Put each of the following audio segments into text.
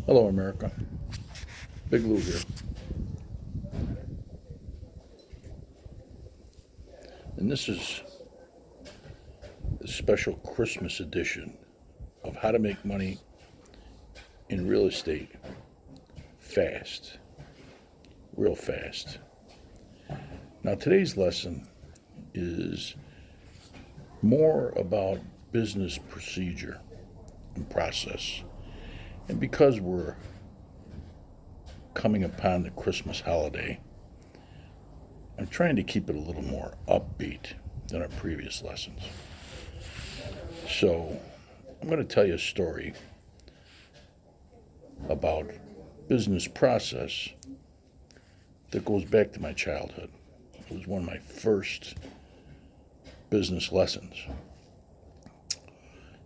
Hello, America. Big Lou here. And this is a special Christmas edition of How to Make Money in Real Estate Fast. Real fast. Now, today's lesson is more about business procedure and process. And because we're coming upon the Christmas holiday, I'm trying to keep it a little more upbeat than our previous lessons. So, I'm going to tell you a story about business process that goes back to my childhood. It was one of my first business lessons.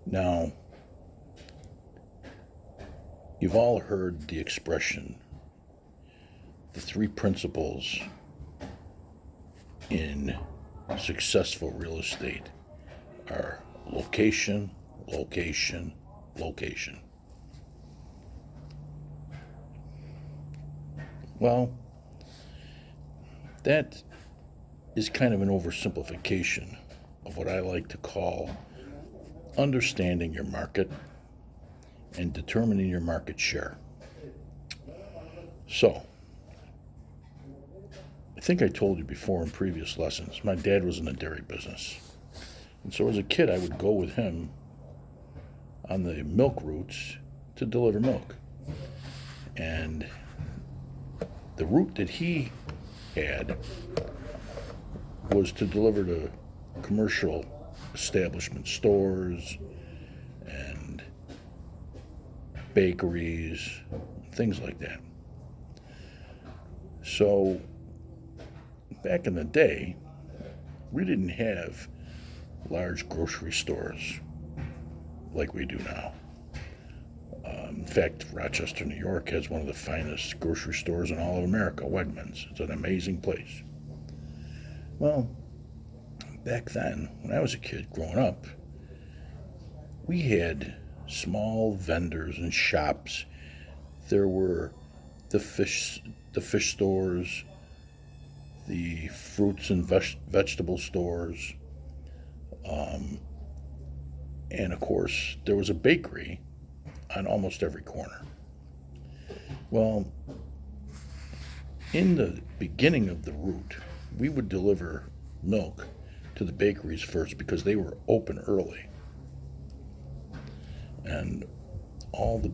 Now, you've all heard the expression, the three principles in successful real estate are location, location, location. Well, that is kind of an oversimplification of what I like to call understanding your market and determining your market share. So, I think I told you before in previous lessons, my dad was in the dairy business. And so as a kid, I would go with him on the milk routes to deliver milk. And the route that he had was to deliver to commercial establishment stores and bakeries, things like that. So back in the day, we didn't have large grocery stores like we do now. In fact, Rochester, New York has one of the finest grocery stores in all of America, Wegmans. It's an amazing place. Well, back then, when I was a kid growing up, we had small vendors and shops. There were the fish stores, the fruits and vegetable stores, and of course, there was a bakery on almost every corner. Well, in the beginning of the route, we would deliver milk to the bakeries first because they were open early. And all the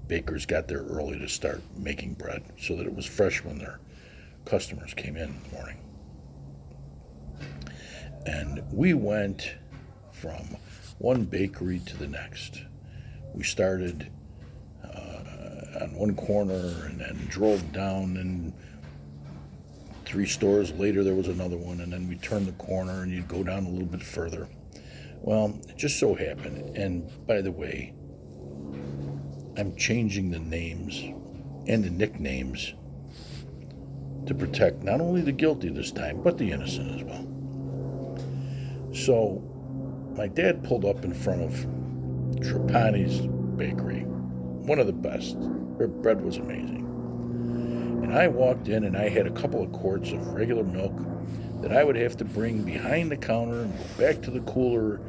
bakers got there early to start making bread so that it was fresh when their customers came in the morning. And we went from one bakery to the next. We started on one corner and then drove down, and 3 stores later there was another one, and then we turned the corner and you'd go down a little bit further. Well, it just so happened, and by the way, I'm changing the names and the nicknames to protect not only the guilty this time, but the innocent as well. So, my dad pulled up in front of Trapani's bakery, one of the best. Their bread was amazing. And I walked in and I had a couple of quarts of regular milk that I would have to bring behind the counter and go back to the cooler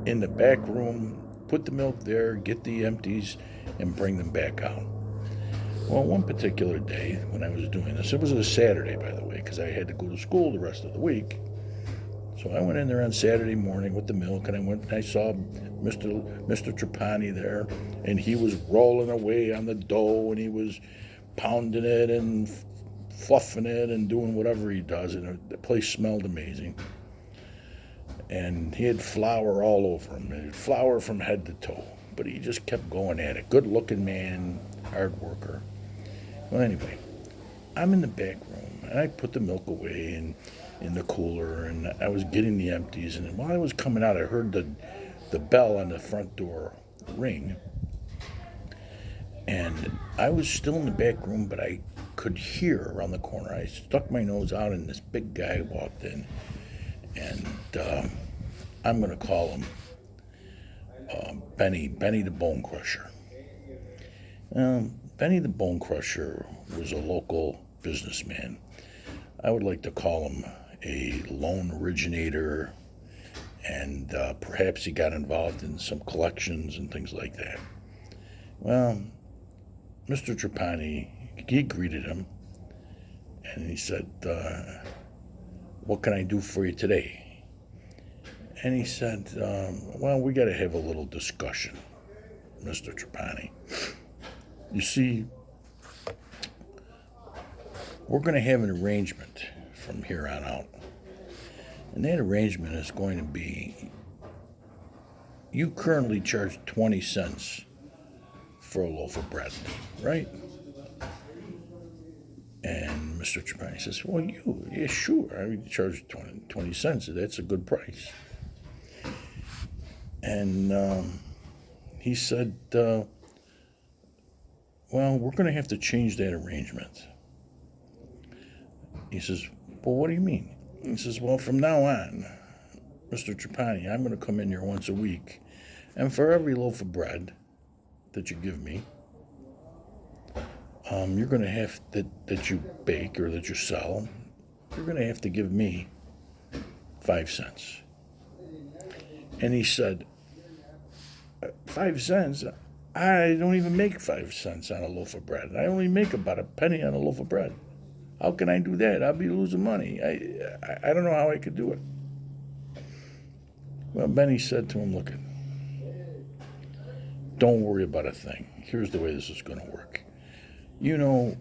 in the back room, put the milk there, get the empties, and bring them back out. Well, one particular day when I was doing this, it was a Saturday, by the way, because I had to go to school the rest of the week. So I went in there on Saturday morning with the milk, and I saw Mr. Trapani there, and he was rolling away on the dough, and he was pounding it and fluffing it and doing whatever he does, and the place smelled amazing. And he had flour all over him, and flour from head to toe, but he just kept going at it. Good-looking man, hard worker. Well, anyway, I'm in the back room, and I put the milk away and in the cooler, and I was getting the empties, and while I was coming out, I heard the bell on the front door ring, and I was still in the back room, but I could hear around the corner. I stuck my nose out, and this big guy walked in, and I'm going to call him Benny the Bone Crusher. Benny the Bone Crusher was a local businessman. I would like to call him a loan originator, and perhaps he got involved in some collections and things like that. Well, Mr. Trapani, he greeted him, and he said, what can I do for you today? And he said, well, we got to have a little discussion, Mr. Trapani. You see, we're going to have an arrangement from here on out. And that arrangement is going to be, you currently charge 20 cents for a loaf of bread, right? And Mr. Trapani says, well, yeah, sure. I charge 20 cents. That's a good price. And he said, well, we're going to have to change that arrangement. He says, well, what do you mean? He says, well, from now on, Mr. Trapani, I'm going to come in here once a week, and for every loaf of bread that you give me, you're going to have, that you bake or that you sell, you're going to have to give me 5 cents. And he said, 5 cents? I don't even make 5 cents on a loaf of bread. I only make about a penny on a loaf of bread. How can I do that? I'll be losing money. I don't know how I could do it. Well, Benny said to him, look, don't worry about a thing. Here's the way this is going to work. You know,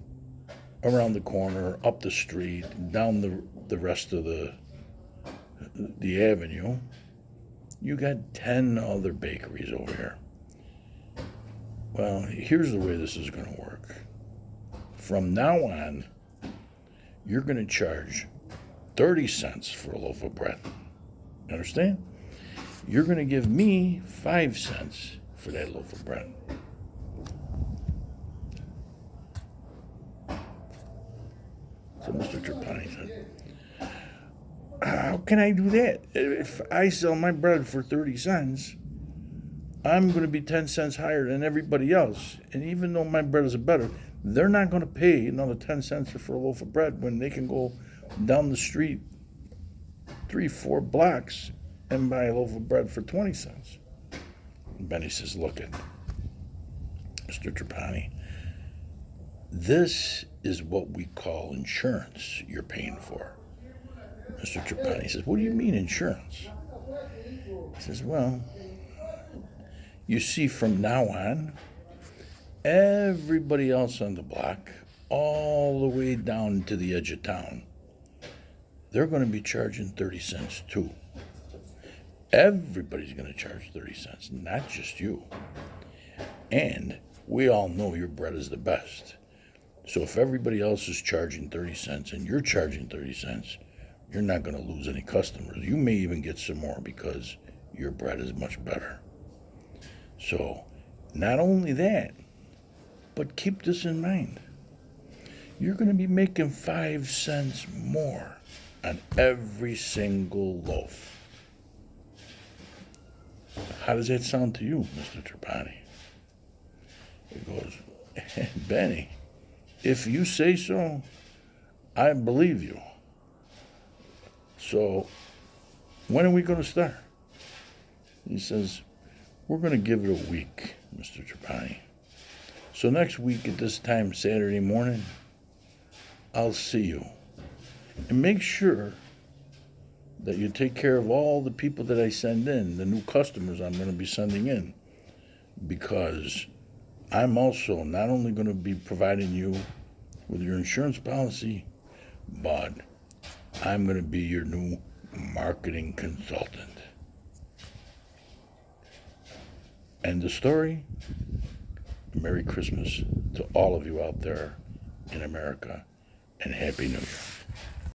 around the corner, up the street, down the rest of the avenue, you got 10 other bakeries over here. Well, here's the way this is going to work. From now on, you're going to charge 30 cents for a loaf of bread. You understand? You're going to give me 5 cents for that loaf of bread. So Mr. Trapani said, how can I do that? If I sell my bread for 30 cents, I'm going to be 10 cents higher than everybody else. And even though my bread is better, they're not going to pay another 10 cents for a loaf of bread when they can go down the street 3-4 blocks and buy a loaf of bread for 20 cents. And Benny says, look, Mr. Trapani, this is what we call insurance you're paying for. Mr. Trapani says, what do you mean insurance? He says, well, you see, from now on, everybody else on the block, all the way down to the edge of town, they're going to be charging 30 cents too. Everybody's going to charge 30 cents, not just you. And we all know your bread is the best. So if everybody else is charging 30 cents and you're charging 30 cents, you're not going to lose any customers. You may even get some more because your bread is much better. So not only that, but keep this in mind. You're going to be making 5 cents more on every single loaf. How does that sound to you, Mr. Trapani? He goes, Benny, if you say so, I believe you. So when are we going to start? He says, we're going to give it a week, Mr. Trapani. So next week at this time, Saturday morning, I'll see you. And make sure that you take care of all the people that I send in, the new customers I'm going to be sending in, because I'm also not only going to be providing you with your insurance policy, but I'm going to be your new marketing consultant. End of story. Merry Christmas to all of you out there in America, and Happy New Year.